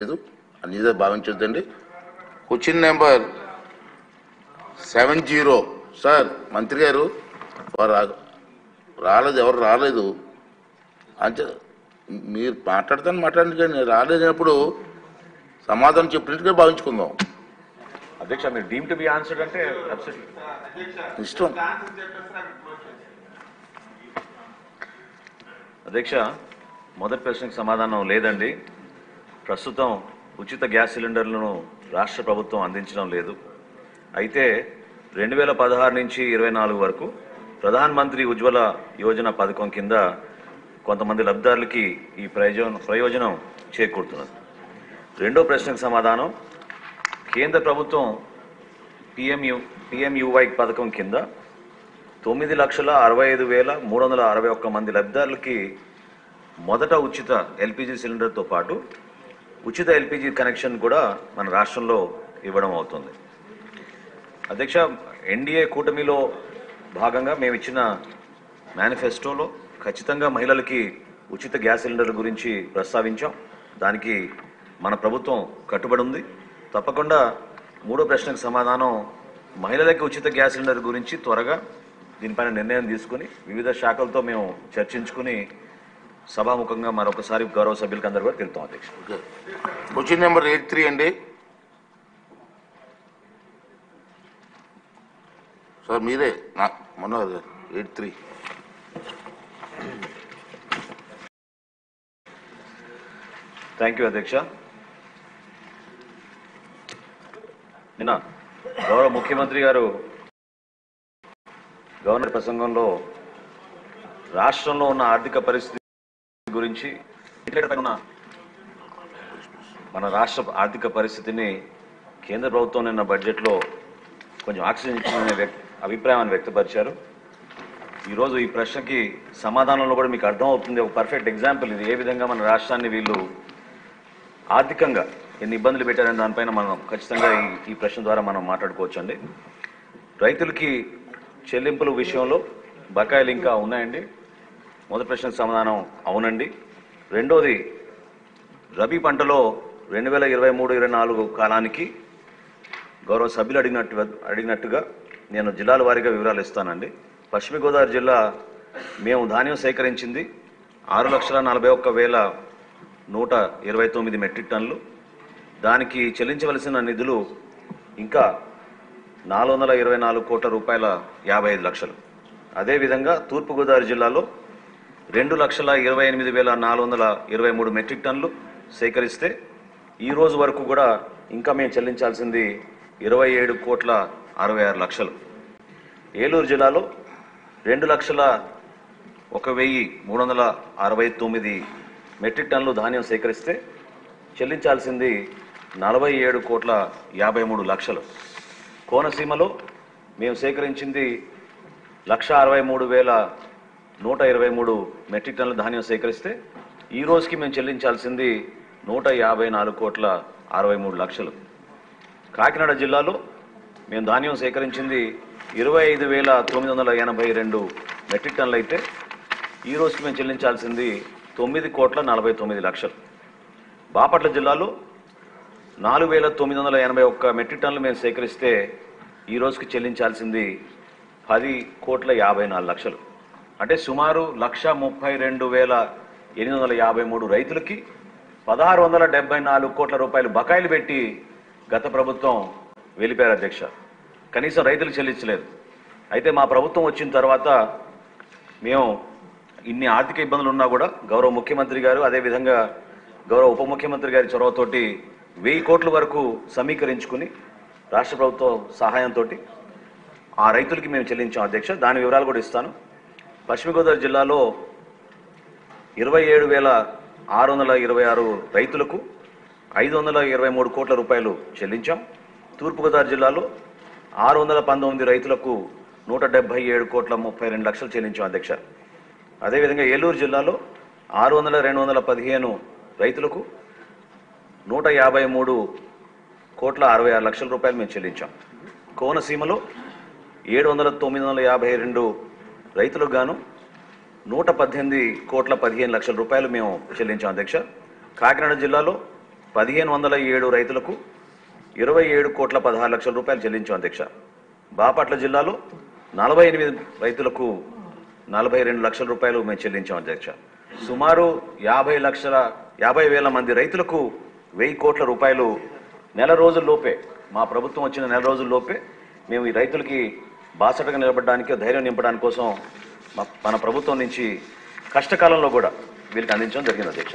అనేది భావించొద్దండి. Question number 70 sir మంత్రి గారు రాలేదు, ఎవరు రాలేదు అంటే మీరు మాట్లాడతాను కానీ రాలేనప్పుడు సమాధానం చెప్పినట్టుగా భావించుకుందాం. అధ్యక్ష మీరు డీమ్ టు బి ఆన్సర్డ్ అంటే ఇష్టం. అధ్యక్ష మొదటి ప్రశ్నకు సమాధానం లేదండి. ప్రస్తుతం ఉచిత గ్యాస్ సిలిండర్లను రాష్ట్ర ప్రభుత్వం అందించడం లేదు. అయితే 2016 నుంచి 24 వరకు ప్రధాన మంత్రి ఉజ్వల యోజన పథకం కింద కొంతమంది లబ్ధిదారులకి ఈ ప్రయోజనం చేకూరుతున్నది. రెండో ప్రశ్నకు సమాధానం కేంద్ర ప్రభుత్వం పిఎంయువై పథకం కింద 9,65,361 మంది లబ్ధిదారులకి మొదట ఉచిత ఎల్పిజి సిలిండర్తో పాటు ఉచిత ఎల్పిజి కనెక్షన్ కూడా మన రాష్ట్రంలో ఇవ్వడం అవుతుంది. అధ్యక్ష ఎన్డీఏ కూటమిలో భాగంగా మేము ఇచ్చిన మేనిఫెస్టోలో ఖచ్చితంగా మహిళలకి ఉచిత గ్యాస్ సిలిండర్ల గురించి ప్రస్తావించాం. దానికి మన ప్రభుత్వం కట్టుబడి ఉంది. తప్పకుండా మూడో ప్రశ్నకు సమాధానం మహిళలకి ఉచిత గ్యాస్ సిలిండర్ గురించి త్వరగా దీనిపైన నిర్ణయం తీసుకుని వివిధ శాఖలతో మేము చర్చించుకుని సభాముఖంగా మరొకసారి గౌరవ సభ్యులకు అందరూ కూడా తెలుపుతాం. అధ్యక్ష క్వశ్చన్ నెంబర్ 83 అండి. సార్ మీరే మొన్న 83. థ్యాంక్ యూ అధ్యక్ష. నిన్న గౌరవ ముఖ్యమంత్రి గారు గవర్నర్ ప్రసంగంలో రాష్ట్రంలో ఉన్న ఆర్థిక పరిస్థితి గురించి మన రాష్ట్ర ఆర్థిక పరిస్థితిని కేంద్ర ప్రభుత్వం నిన్న బడ్జెట్లో కొంచెం ఆక్సిజన్ ఇచ్చిన అభిప్రాయాన్ని వ్యక్తపరిచారు. ఈరోజు ఈ ప్రశ్నకి సమాధానంలో కూడా మీకు అర్థమవుతుంది. ఒక పర్ఫెక్ట్ ఎగ్జాంపుల్ ఇది. ఏ విధంగా మన రాష్ట్రాన్ని వీళ్ళు ఆర్థికంగా ఎన్ని ఇబ్బందులు పెట్టారనే దానిపైన మనం ఖచ్చితంగా ఈ ప్రశ్న ద్వారా మనం మాట్లాడుకోవచ్చండి. రైతులకి చెల్లింపుల విషయంలో బకాయిలు ఇంకా ఉన్నాయండి. మొదటి ప్రశ్నకు సమాధానం అవునండి. రెండోది రబీ పంటలో 2023-24 కాలానికి గౌరవ సభ్యులు అడిగినట్టుగా నేను జిల్లాల వారీగా వివరాలు ఇస్తానండి. పశ్చిమ గోదావరి జిల్లా మేము ధాన్యం సేకరించింది 6,41,129 మెట్రిక్ టన్నులు. దానికి చెల్లించవలసిన నిధులు ఇంకా 424 కోట్ల రూపాయల 55 లక్షలు. అదేవిధంగా తూర్పుగోదావరి జిల్లాలో 2,28,423 మెట్రిక్ టన్నులు సేకరిస్తే ఈ రోజు వరకు కూడా ఇంకా మేము చెల్లించాల్సింది 27 కోట్ల 66 లక్షలు. ఏలూరు జిల్లాలో 2,01,369 మెట్రిక్ టన్నులు ధాన్యం సేకరిస్తే చెల్లించాల్సింది 47 కోట్ల 53 లక్షలు. కోనసీమలో మేము సేకరించింది 1,63,123 మెట్రిక్ టన్నుల ధాన్యం సేకరిస్తే ఈ రోజుకి మేము చెల్లించాల్సింది 154 కోట్ల 63 లక్షలు. కాకినాడ జిల్లాలో మేము ధాన్యం సేకరించింది 25,982 మెట్రిక్ టన్నులు అయితే ఈ రోజుకి మేము చెల్లించాల్సింది 9 కోట్ల 49 లక్షలు. బాపట్ల జిల్లాలో 4,981 మెట్రిక్ టన్నులు మేము సేకరిస్తే ఈ రోజుకి చెల్లించాల్సింది 10 కోట్ల 54 లక్షలు. అంటే సుమారు 1,32,853 రైతులకి 1,674 కోట్ల రూపాయలు బకాయిలు పెట్టి గత ప్రభుత్వం వెళ్ళిపోయారు అధ్యక్ష. కనీసం రైతులు చెల్లించలేదు. అయితే మా ప్రభుత్వం వచ్చిన తర్వాత మేము ఇన్ని ఆర్థిక ఇబ్బందులు ఉన్నా కూడా గౌరవ ముఖ్యమంత్రి గారు అదేవిధంగా గౌరవ ఉప ముఖ్యమంత్రి గారి చొరవతోటి 1000 కోట్ల వరకు సమీకరించుకుని రాష్ట్ర ప్రభుత్వ సహాయంతో ఆ రైతులకి మేము చెల్లించాం అధ్యక్ష. దాని వివరాలు కూడా ఇస్తాను. పశ్చిమ గోదావరి జిల్లాలో 27,626 రైతులకు 523 కోట్ల రూపాయలు చెల్లించాం. తూర్పుగోదావరి జిల్లాలో 619 రైతులకు 177 కోట్ల 32 లక్షలు చెల్లించాం అధ్యక్ష. అదేవిధంగా ఏలూరు జిల్లాలో 600,215 రైతులకు 153 కోట్ల 66 లక్షల రూపాయలు మేము చెల్లించాం. కోనసీమలో 7,952 రైతులకు గాను 118 కోట్ల 15 లక్షల రూపాయలు మేము చెల్లించాం అధ్యక్ష. కాకినాడ జిల్లాలో 1507 రైతులకు 27,16,00,000 రూపాయలు చెల్లించాం అధ్యక్ష. బాపట్ల జిల్లాలో 48 రైతులకు 42 లక్షల రూపాయలు మేము చెల్లించాం అధ్యక్ష. సుమారు 50,000 మంది రైతులకు 1,000 కోట్ల రూపాయలు నెల రోజుల్లోపే, మా ప్రభుత్వం వచ్చిన నెల రోజుల్లోపే మేము ఈ రైతులకి బాసటగా నిలబడడానికి, ధైర్యం నింపడానికి కోసం మన ప్రభుత్వం నుంచి కష్టకాలంలో కూడా వీళ్ళకి అందించడం జరిగింది అధ్యక్ష.